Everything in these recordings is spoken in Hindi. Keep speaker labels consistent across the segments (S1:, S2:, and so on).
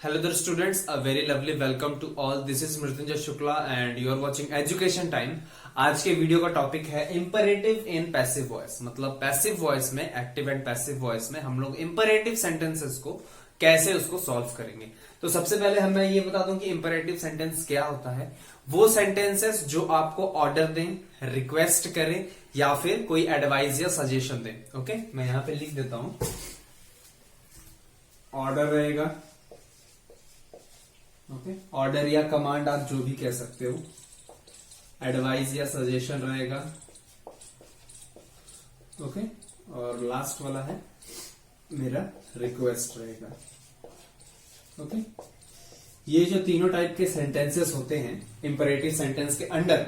S1: Hello there students, a very lovely welcome to all. This is Mrityunjay Shukla and you are watching Education Time. आज के वीडियो का टॉपिक है imperative in passive voice. मतलब पैसिव वॉइस में, एक्टिव एंड पैसिव वॉइस में हम लोग imperative sentences को कैसे उसको सॉल्व करेंगे. तो सबसे पहले मैं ये बता दूं कि imperative sentence क्या होता है. वो सेंटेंसेस जो आपको ऑर्डर दें, रिक्वेस्ट करें या फिर कोई एडवाइस या सजेशन दें. ओके, मैं यहां पे लिख देता हूं. ऑर्डर रहेगा, ओके, ऑर्डर या कमांड आप जो भी कह सकते हो. एडवाइस या सजेशन रहेगा, ओके, और लास्ट वाला है मेरा रिक्वेस्ट रहेगा. ओके, ये जो तीनों टाइप के सेंटेंसेस होते हैं इंपरेटिव सेंटेंस के अंडर,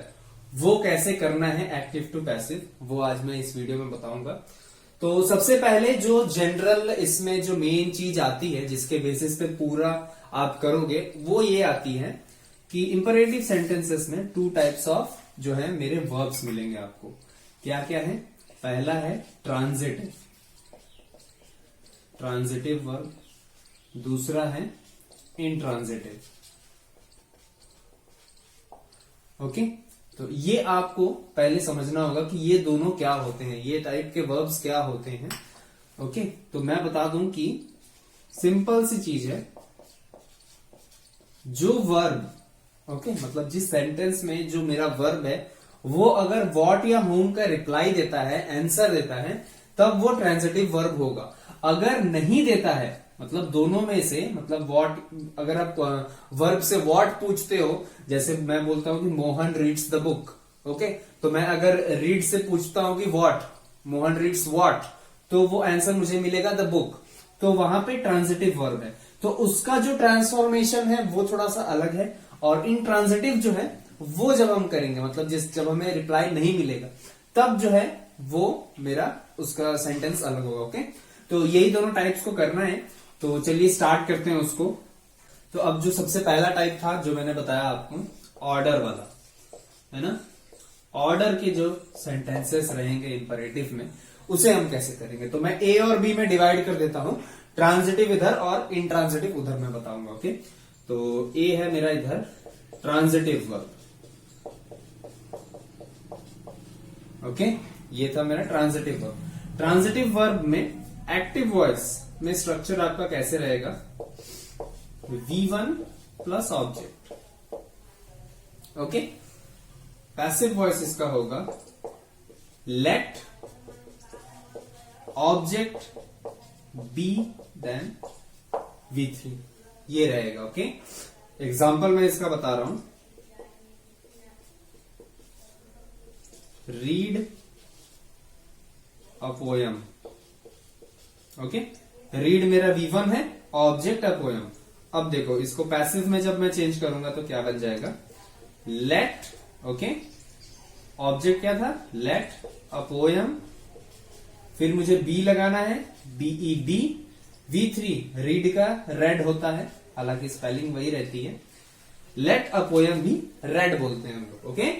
S1: वो कैसे करना है एक्टिव टू पैसिव, वो आज मैं इस वीडियो में बताऊंगा. तो सबसे पहले जो जनरल इसमें जो मेन चीज आती है जिसके बेसिस पे पूरा आप करोगे, वो ये आती है कि इंपरेटिव सेंटेंसेस में टू टाइप्स ऑफ जो है मेरे वर्ब्स मिलेंगे आपको. क्या क्या है? पहला है ट्रांजिटिव, ट्रांजिटिव वर्ब. दूसरा है इंट्रांजिटिव. ओके, तो ये आपको पहले समझना होगा कि ये दोनों क्या होते हैं, ये टाइप के वर्ब्स क्या होते हैं. ओके, तो मैं बता दूं कि सिंपल सी चीज है. जो वर्ब, ओके, मतलब जिस सेंटेंस में जो मेरा वर्ब है वो अगर व्हाट या होम का रिप्लाई देता है, आंसर देता है, तब वो ट्रांजिटिव वर्ब होगा. अगर नहीं देता है, मतलब दोनों में से, मतलब व्हाट, अगर आप वर्ब से व्हाट पूछते हो, जैसे मैं बोलता हूं कि Mohan reads the book, okay, तो मैं अगर रीड से पूछता हूं कि व्हाट, मोहन रीड्स व्हाट, तो वो आंसर मुझे मिलेगा द बुक. तो वहां पे ट्रांजिटिव वर्ब है, तो उसका जो ट्रांसफॉर्मेशन है वो थोड़ा सा अलग है. और इंट्रांजिटिव जो है वो जब हम करेंगे, मतलब जब हमें रिप्लाई नहीं मिलेगा, तब जो है वो मेरा उसका सेंटेंस अलग होगा. ओके, तो यही दोनों टाइप्स को करना है. तो चलिए स्टार्ट करते हैं उसको. तो अब जो सबसे पहला टाइप था जो मैंने बताया आपको, ऑर्डर वाला, है ना. ऑर्डर के जो सेंटेंसेस रहेंगे इंपरेटिव में, उसे हम कैसे करेंगे. तो मैं ए और बी में डिवाइड कर देता हूं. ट्रांजिटिव इधर और इंट्रांजिटिव उधर मैं बताऊंगा. ओके, तो ए है मेरा इधर ट्रांजिटिव वर्ब. ओके, ये था मेरा ट्रांजिटिव वर्ब. ट्रांजिटिव वर्ब में एक्टिव वॉइस में स्ट्रक्चर आपका कैसे रहेगा? V1 plus object. Okay, passive voice इसका होगा late object B then V3. ये रहेगा. ओके, एग्जाम्पल मैं इसका बता रहा हूं. Read a poem. Okay, read मेरा V1 है, ऑब्जेक्ट अ पोयम. अब देखो, इसको पैसिव में जब मैं चेंज करूंगा तो क्या बन जाएगा? लेट, ओके, ऑब्जेक्ट क्या था? लेट अ पोयम, फिर मुझे बी लगाना है, BEB. V3 रीड का रेड होता है, हालांकि स्पेलिंग वही रहती है. लेट अ पोयम भी रेड बोलते हैं हम लोग. ओके,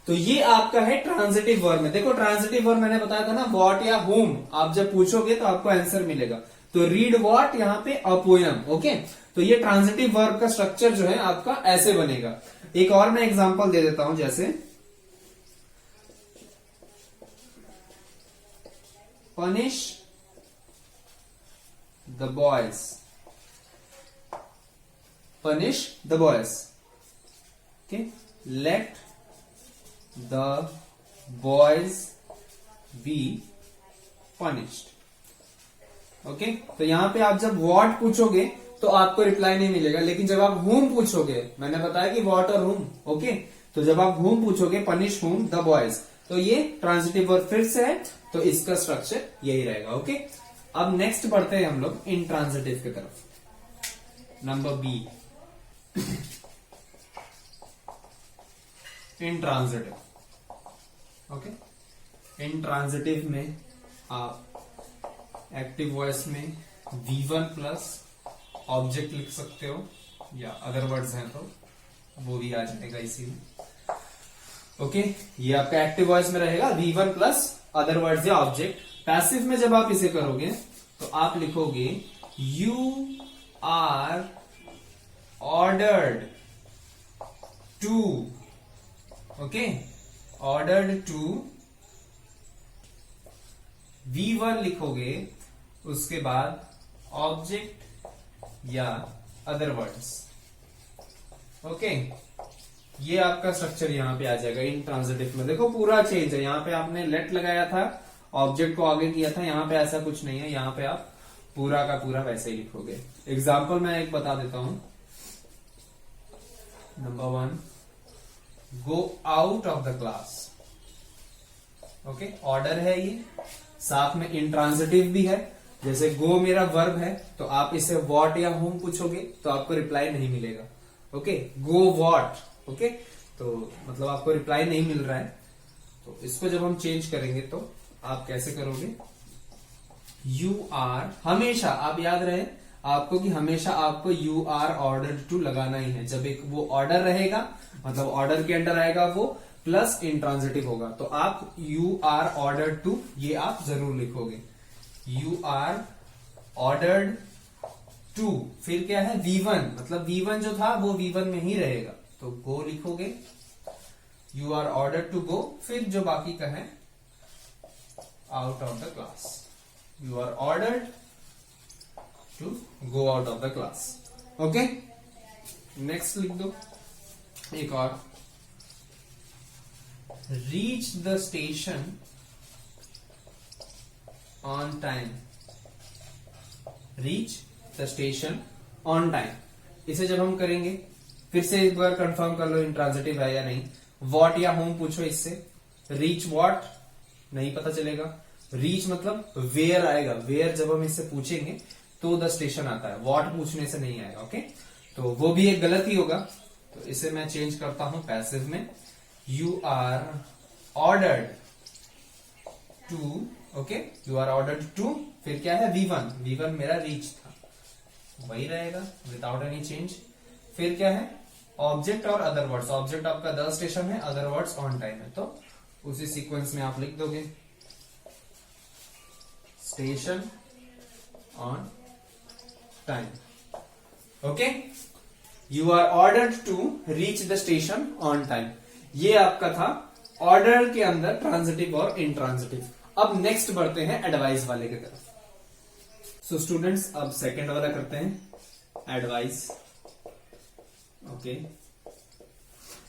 S1: तो ये आपका है ट्रांजिटिव वर्ब में. देखो, ट्रांजिटिव वर्ब मैंने बताया था ना, व्हाट या होम आप जब पूछोगे तो आपको आंसर मिलेगा. तो रीड व्हाट, यहां पे अ पोयम. ओके, तो ये ट्रांजिटिव वर्ब का स्ट्रक्चर जो है आपका ऐसे बनेगा. एक और मैं एग्जांपल दे देता हूं, जैसे punish the boys. Punish the boys. Okay, let the boys be punished. Okay, तो यहां पे आप जब व्हाट पूछोगे तो आपको रिप्लाई नहीं मिलेगा, लेकिन जब आप whom पूछोगे, मैंने बताया कि व्हाट और whom. ओके, तो जब आप whom पूछोगे, पनिश whom द बॉयज, तो ये ट्रांजिटिव वर्ब फिर से है, तो इसका स्ट्रक्चर यही रहेगा. ओके, अब नेक्स्ट बढ़ते हैं हम लोग इंट्रांजिटिव की तरफ. Number B, intransitive. Okay, intransitive में आप एक्टिव वॉइस में V1 प्लस ऑब्जेक्ट लिख सकते हो, या अदर वर्ड्स हैं तो वो भी आ जाएगा इसी में. ओके, ये आपका एक्टिव वॉइस में रहेगा V1 प्लस अदर वर्ड्स या ऑब्जेक्ट. पैसिव में जब आप इसे करोगे तो आप लिखोगे you are ordered to, okay, ordered to V1 लिखोगे, उसके बाद ऑब्जेक्ट या अदर वर्ड्स, ओके। ये आपका स्ट्रक्चर यहां पे आ जाएगा इंट्रांजिटिव में। देखो पूरा चेंज है, यहां पे आपने लेट लगाया था, ऑब्जेक्ट को आगे किया था, यहां पे ऐसा कुछ नहीं है, यहां पे आप पूरा का पूरा वैसे ही लिखोगे। एग्जाम्पल मैं एक बता देता हूं। Number 1, go out of the class, okay, order है ये, साथ में इंट्रांजिटिव भी है। जैसे गो मेरा वर्ब है, तो आप इसे वॉट या होम पूछोगे तो आपको रिप्लाई नहीं मिलेगा, ओके। गो वॉट, ओके, तो मतलब आपको रिप्लाई नहीं मिल रहा है। तो इसको जब हम चेंज करेंगे तो आप कैसे करोगे, यू आर, हमेशा आप याद रहे आपको कि हमेशा आपको यू आर ऑर्डर्ड टू लगाना ही है। जब एक वो ऑर्डर रहेगा, मतलब ऑर्डर के अंडर आएगा वो, प्लस इंट्रांजिटिव होगा, तो आप यू आर ऑर्डर्ड टू ये आप जरूर लिखोगे। यू आर ऑर्डर्ड टू, फिर क्या है V1, मतलब V1 जो था वो V1 में ही रहेगा, तो गो लिखोगे। You are ordered to go, फिर जो बाकी का है out of the class, you are ordered to go out of the class, okay. Next लिख दो एक और, reach the station on time, reach the station on time. इसे जब हम करेंगे, फिर से एक बार कंफर्म कर लो इंट्रांजिटिव है या नहीं। वॉट या होम पूछो इससे, रीच वॉट नहीं पता चलेगा, रीच मतलब वेयर आएगा, वेयर जब हम इससे पूछेंगे तो द स्टेशन आता है, वॉट पूछने से नहीं आएगा, ओके। तो वो भी एक गलत ही होगा, तो इसे मैं चेंज करता हूं पैसिव में, you are ordered to, okay, you are ordered to, फिर क्या है V1, V1 मेरा रीच था, वही रहेगा विदाउट एनी चेंज। फिर क्या है ऑब्जेक्ट और अदर वर्ड्स, ऑब्जेक्ट आपका द स्टेशन है, अदर वर्ड्स ऑन टाइम है, तो उसी सीक्वेंस में आप लिख दोगे station on time, okay. You are ordered to reach the station on time, ये आपका था ऑर्डर के अंदर ट्रांजिटिव और इंट्रांजिटिव। अब नेक्स्ट बढ़ते हैं एडवाइस वाले की तरफ। सो स्टूडेंट्स अब सेकंड वाला करते हैं, एडवाइस, ओके।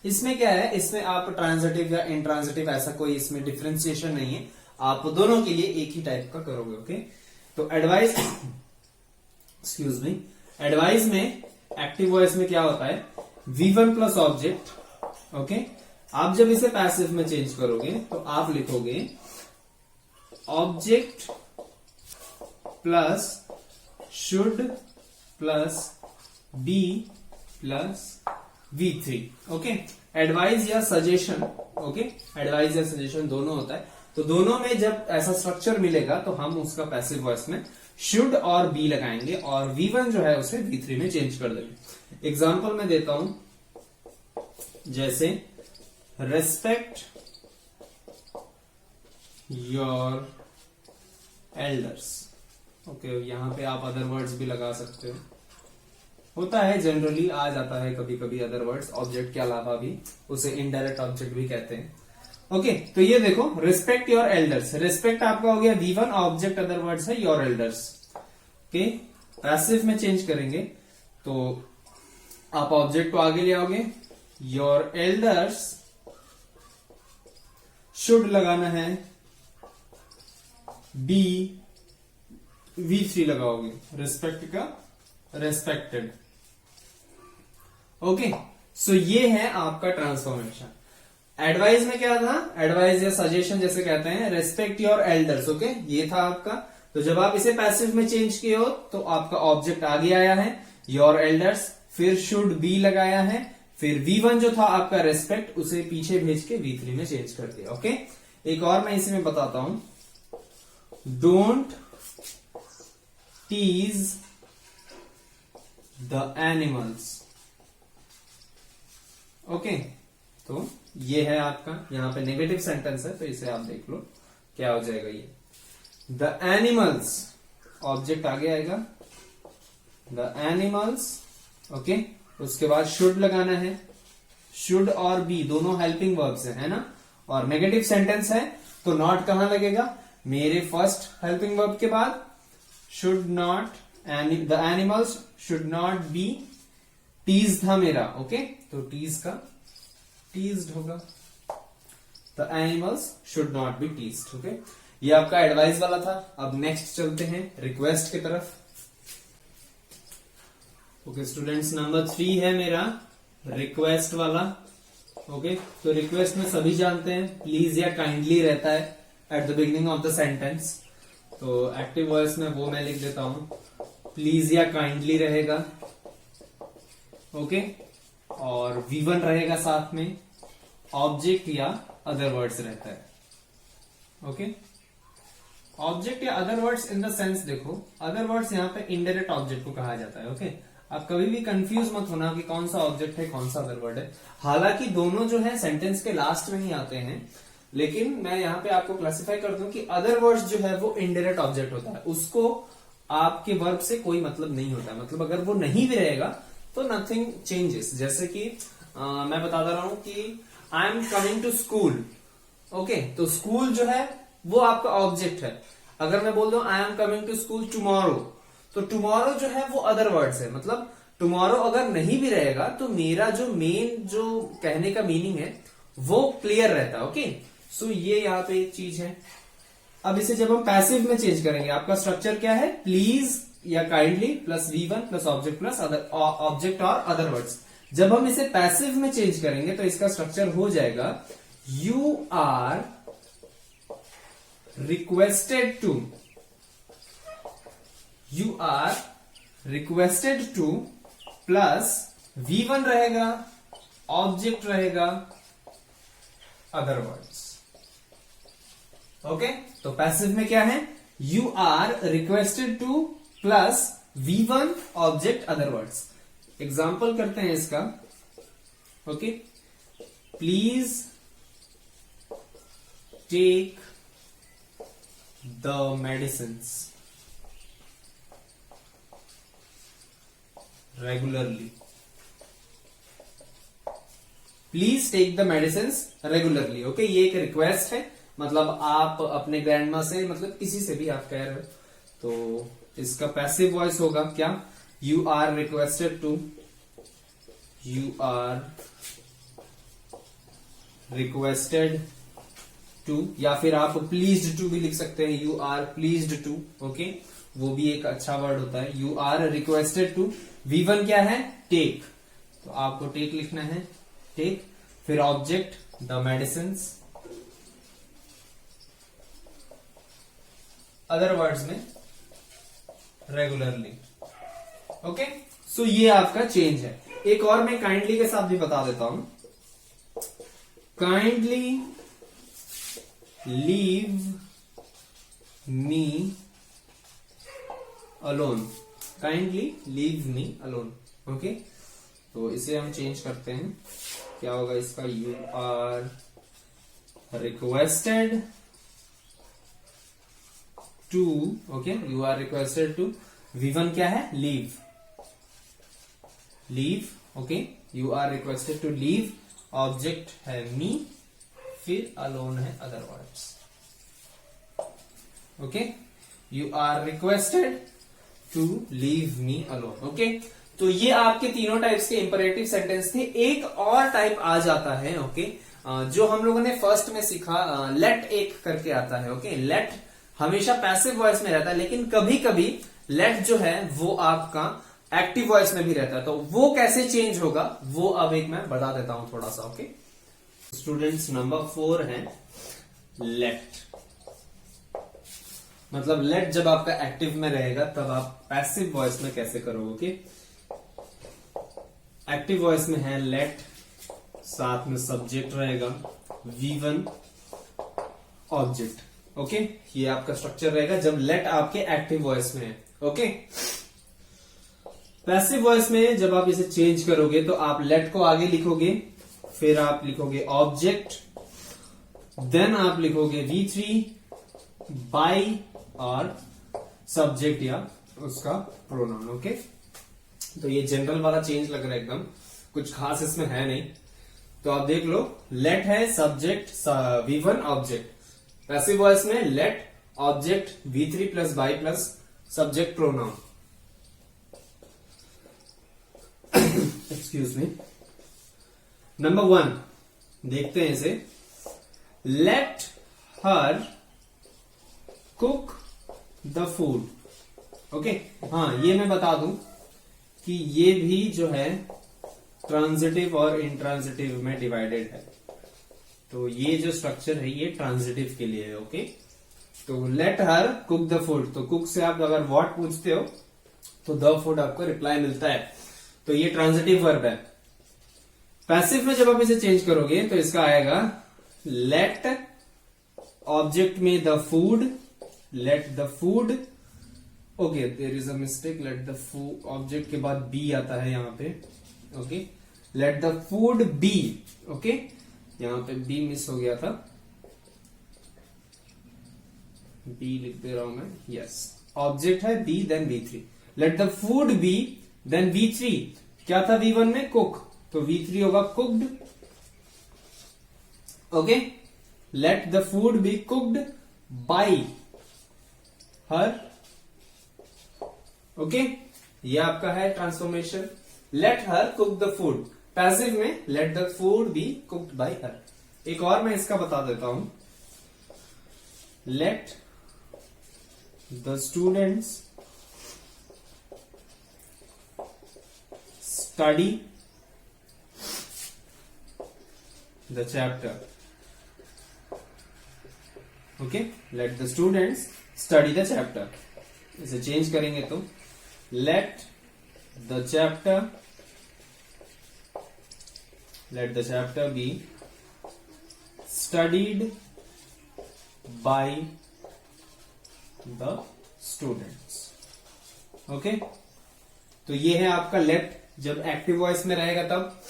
S1: इसमें क्या है, इसमें आप ट्रांजिटिव या इंट्रांजिटिव ऐसा कोई इसमें डिफरेंशिएशन नहीं है, आप दोनों के लिए एक ही टाइप का करोगे, ओके। तो एडवाइस, एक्सक्यूज मी, एडवाइस में एक्टिव वॉइस में क्या होता है, V1 प्लस ऑब्जेक्ट, ओके। आप जब इसे पैसिव में चेंज करोगे तो आप लिखोगे object plus should plus be plus V3, okay. Advice या सजेशन, ओके, एडवाइस या सजेशन दोनों होता है, तो दोनों में जब ऐसा स्ट्रक्चर मिलेगा तो हम उसका पैसिव वॉइस में शुड और बी लगाएंगे और V1 जो है उसे V3 में चेंज कर देंगे। एग्जाम्पल मैं देता हूं, जैसे रेस्पेक्ट योर एल्डर्स, ओके, यहां पे आप अदर वर्ड्स भी लगा सकते हो, होता है जनरली, आ जाता है कभी कभी अदर वर्ड्स ऑब्जेक्ट के अलावा भी, उसे इनडायरेक्ट ऑब्जेक्ट भी कहते हैं, ओके। तो ये देखो रिस्पेक्ट योर एल्डर्स, रिस्पेक्ट आपका हो गया V1, ऑब्जेक्ट अदर वर्ड्स है योर एल्डर्स, ओके। पैसिव में चेंज करेंगे तो आप ऑब्जेक्ट को आगे ले आओगे, योर एल्डर्स शुड लगाना है, बी V3 लगाओगे, रिस्पेक्ट का रेस्पेक्टेड, ओके। सो ये है आपका ट्रांसफॉर्मेशन। एडवाइस में क्या था, एडवाइस या सजेशन जैसे कहते हैं, रेस्पेक्ट योर एल्डर्स, ओके, ये था आपका। तो जब आप इसे पैसिव में चेंज किए हो तो आपका ऑब्जेक्ट आगे आया है, योर एल्डर्स, फिर शुड बी लगाया है, फिर V1 जो था आपका रेस्पेक्ट, उसे पीछे भेज के V3 में चेंज कर दिया, ओके। एक और मैं इसमें बताता हूं, don't tease the animals, okay. तो ये है आपका, यहां पे नेगेटिव सेंटेंस है तो इसे आप देख लो क्या हो जाएगा, ये द एनिमल्स, ऑब्जेक्ट आगे आएगा, द एनिमल्स, ओके, उसके बाद शुड लगाना है, शुड और बी दोनों हेल्पिंग वर्ब्स है ना, और नेगेटिव सेंटेंस है तो नॉट कहां लगेगा, मेरे फर्स्ट हेल्पिंग वर्ब के बाद। Should not, the animals should not be, tease था मेरा, ओके, तो टीज का टीज्ड होगा, the animals should not be teased, okay. ये आपका एडवाइस वाला था। अब नेक्स्ट चलते हैं रिक्वेस्ट की तरफ। ओके स्टूडेंट्स, नंबर 3 है मेरा रिक्वेस्ट वाला। ओके, तो रिक्वेस्ट में सभी जानते हैं प्लीज या काइंडली रहता है at the beginning of the sentence. तो एक्टिव वॉइस में वो मैं लिख देता हूं, प्लीज या काइंडली रहेगा, ओके, और V1 रहेगा साथ में, ऑब्जेक्ट या अदर वर्ड्स रहता है, ओके। ऑब्जेक्ट या other words in the sense, देखो अदर वर्ड्स यहाँ पे इनडायरेक्ट ऑब्जेक्ट को कहा जाता है, ओके। आप कभी भी कंफ्यूज मत होना कि कौन सा ऑब्जेक्ट है कौन सा अदर वर्ड है। हालांकि दोनों जो है सेंटेंस के लास्ट में ही आते हैं, लेकिन मैं यहाँ पे आपको क्लासिफाई कर दूं कि अदर वर्ड्स जो है वो इनडायरेक्ट ऑब्जेक्ट होता है, उसको आपके वर्ब से कोई मतलब नहीं होता है। मतलब अगर वो नहीं भी रहेगा तो नथिंग चेंजेस। जैसे कि मैं बताता रहा हूं कि I am coming to school, okay, तो स्कूल जो है वो आपका ऑब्जेक्ट है। अगर मैं बोल दूं I am coming to school tomorrow, तो टुमारो जो है वो अदर वर्ड्स है। मतलब टुमारो अगर नहीं भी रहेगा तो मेरा जो मेन जो कहने का मीनिंग है वो क्लियर रहता है, ओके। सो ये यहाँ पे एक चीज है। अब इसे जब हम पैसिव में चेंज करेंगे, आपका स्ट्रक्चर क्या है, प्लीज या kindly plus V1 plus object plus object और अदर वर्ड्स। जब हम इसे पैसिव में चेंज करेंगे तो इसका स्ट्रक्चर हो जाएगा you are requested to, you are requested to plus V1 रहेगा, ऑब्जेक्ट रहेगा, अदर वर्ड्स, ओके। तो पैसिव में क्या है, you are requested to plus V1 object other words. Example करते हैं इसका, okay. Please take the medicines regularly, please take the medicines regularly, okay. ये एक रिक्वेस्ट है, मतलब आप अपने ग्रैंड मां से, मतलब किसी से भी आप कह रहे हो, तो इसका पैसिव वॉइस होगा क्या, you are requested to, you are requested to, या फिर आप प्लीज्ड टू भी लिख सकते हैं, you are pleased to, okay, वो भी एक अच्छा वर्ड होता है। You are requested to, V1 क्या है, टेक, तो आपको टेक लिखना है, टेक, फिर object the medicines, other words में रेगुलरली, ओके। सो ये आपका चेंज है। एक और मैं काइंडली के साथ भी बता देता हूं, kindly leave me alone, kindly leave me alone, okay. तो इसे हम चेंज करते हैं, क्या होगा इसका, you are requested to, okay, you are requested to, V1 क्या है, leave, leave, okay, you are requested to leave, object है मी, फिर अलोन है other words, okay. You are requested to leave me alone, okay. तो ये आपके तीनों टाइप्स के इंपरेटिव सेंटेंस थे। एक और टाइप आ जाता है, ओके, जो हम लोगों ने फर्स्ट में सीखा, लेट एक करके आता है, ओके। लेट हमेशा पैसिव वॉइस में रहता है, लेकिन कभी कभी लेट जो है वो आपका एक्टिव वॉइस में भी रहता है। तो वो कैसे चेंज होगा वो अब एक मैं बता देता हूं थोड़ा सा, ओके। स्टूडेंट्स, नंबर 4 है लेट। मतलब लेट जब आपका एक्टिव में रहेगा तब आप पैसिव वॉइस में कैसे करोगे, ओके। एक्टिव वॉइस में है लेट, साथ में सब्जेक्ट रहेगा, V1 ऑब्जेक्ट, ओके। ये आपका स्ट्रक्चर रहेगा जब लेट आपके एक्टिव वॉइस में है, ओके। पैसिव वॉइस में जब आप इसे चेंज करोगे तो आप लेट को आगे लिखोगे, फिर आप लिखोगे ऑब्जेक्ट, देन आप लिखोगे V3 बाय और सब्जेक्ट या उसका प्रोनाउन, ओके। तो ये जनरल वाला चेंज लग रहा है एकदम, कुछ खास इसमें है नहीं। तो आप देख लो, लेट है subject V1 object, passive voice में let object V3 plus by plus subject pronoun. Excuse me. Number 1 देखते हैं इसे, let her cook the food. Okay, हाँ ये मैं बता दूं कि ये भी जो है ट्रांजिटिव और इंट्रांजिटिव में डिवाइडेड है। तो ये जो स्ट्रक्चर है ये ट्रांजिटिव के लिए है। ओके, तो late her cook the food, तो कुक से आप अगर व्हाट पूछते हो तो द फूड आपको रिप्लाई मिलता है, तो ये ट्रांजिटिव वर्ब है। पैसिव में जब आप इसे चेंज करोगे तो इसका आएगा लेट ऑब्जेक्ट में the food, let the food. Okay, there is a mistake, let the food object के बाद बी आता है यहां पे। Okay, let the food be. Okay, यहां पे बी मिस हो गया था, बी लिख दे रहा हूं मैं। यस, ऑब्जेक्ट है be then V3, let the food be then V3 क्या था V1 में, कुक, तो V3 होगा cooked. Okay, let the food be cooked by her. Okay, ये आपका है transformation, let her cook the food. Passive में let the food be cooked by her. एक और मैं इसका बता देता हूं, let the students study the chapter. Okay, let the students study the chapter. इसे चेंज करेंगे तो let the chapter be studied by the students. Okay, तो ये है आपका लेट। जब एक्टिव वॉइस में रहेगा तब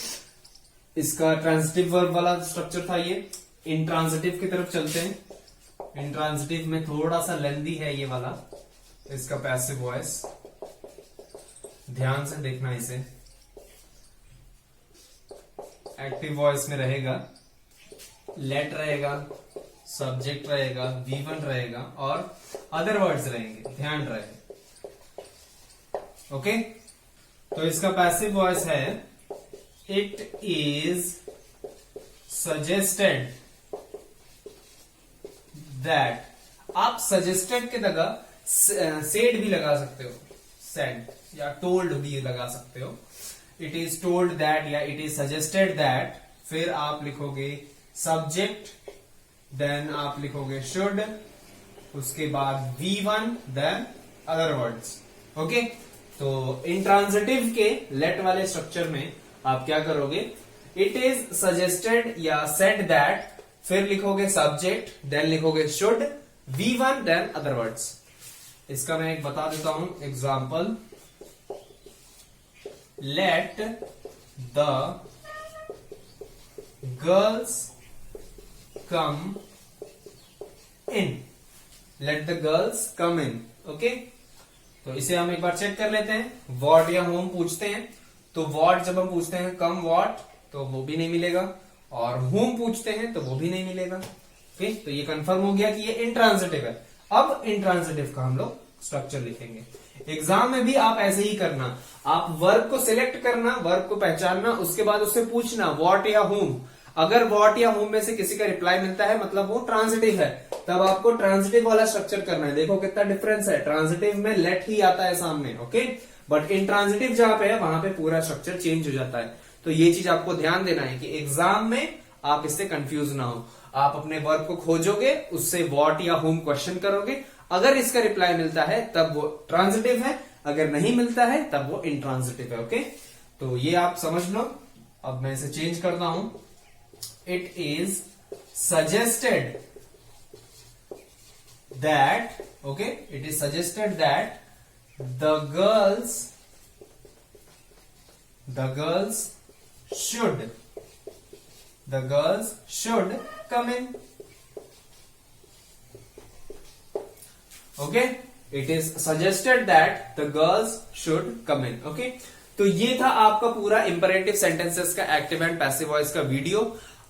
S1: इसका ट्रांजिटिव वर्ब वाला स्ट्रक्चर था ये। इंट्रांजिटिव की तरफ चलते हैं। इंट्रांजिटिव में थोड़ा सा लेंदी है ये वाला, इसका पैसिव वॉइस, ध्यान से देखना इसे। एक्टिव वॉइस में रहेगा, लेट रहेगा, सब्जेक्ट रहेगा, V1 रहेगा और अदर वर्ड्स रहेंगे, ध्यान रहे। ओके, तो इसका पैसिव वॉइस है इट इज सजेस्टेड दैट। आप सजेस्टेड के जगह सेड भी लगा सकते हो, सेड या टोल्ड भी लगा सकते हो। इट इज टोल्ड दैट या इट इज सजेस्टेड दैट, फिर आप लिखोगे सब्जेक्ट, देन आप लिखोगे शुड, उसके बाद V1 then other words. Okay, तो इंट्रांजिटिव के लेट वाले स्ट्रक्चर में आप क्या करोगे, इट इज सजेस्टेड या सेड दैट, फिर लिखोगे सब्जेक्ट, देन लिखोगे should, V1 then other words. इसका मैं एक बता देता हूं example, let the girls come in, let the girls come in. Okay, तो इसे हम एक बार चेक कर लेते हैं। व्हाट या होम पूछते हैं तो व्हाट जब हम पूछते हैं कम व्हाट तो वो भी नहीं मिलेगा, और होम पूछते हैं तो वो भी नहीं मिलेगा। ओके, तो ये कंफर्म हो गया कि ये इंट्रांजिटिव है। अब इंट्रांजिटिव का हम लोग स्ट्रक्चर लिखेंगे। एग्जाम में भी आप ऐसे ही करना, आप वर्ब को सिलेक्ट करना, वर्ब को पहचानना, उसके बाद उससे पूछना व्हाट या होम। अगर व्हाट या होम में से किसी का रिप्लाई मिलता है मतलब वो ट्रांजिटिव है, तब आपको ट्रांजिटिव वाला स्ट्रक्चर करना है। देखो कितना डिफरेंस है, ट्रांजिटिव में लेट ही आता है सामने। ओके, बट इंट्रांजिटिव जहां पे है वहां पे पूरा स्ट्रक्चर चेंज हो जाता है। तो ये चीज आपको ध्यान देना है कि एग्जाम में आप इससे कंफ्यूज ना हो। आप अपने वर्ब को खोजोगे, उससे व्हाट या होम क्वेश्चन करोगे, अगर इसका रिप्लाई मिलता है तब वो ट्रांजिटिव है, अगर नहीं मिलता है तब वो इंट्रांजिटिव है। ओके, तो ये आप समझ लो। अब मैं इसे चेंज करता हूं, it is suggested that, okay, it is suggested that the girls should come in. Okay, it is suggested that the girls should come in. Okay, तो ये था आपका पूरा इंपरेटिव सेंटेंसेस का एक्टिव एंड पैसिव वॉइस का वीडियो।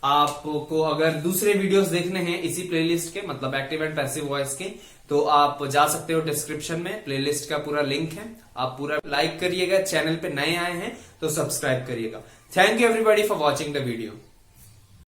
S1: आपको अगर दूसरे वीडियोस देखने हैं इसी प्लेलिस्ट के, मतलब एक्टिव एंड पैसिव वॉइस के, तो आप जा सकते हो डिस्क्रिप्शन में, प्लेलिस्ट का पूरा लिंक है। आप पूरा लाइक करिएगा, चैनल पे नए आए हैं तो सब्सक्राइब करिएगा। Thank you everybody for watching the video.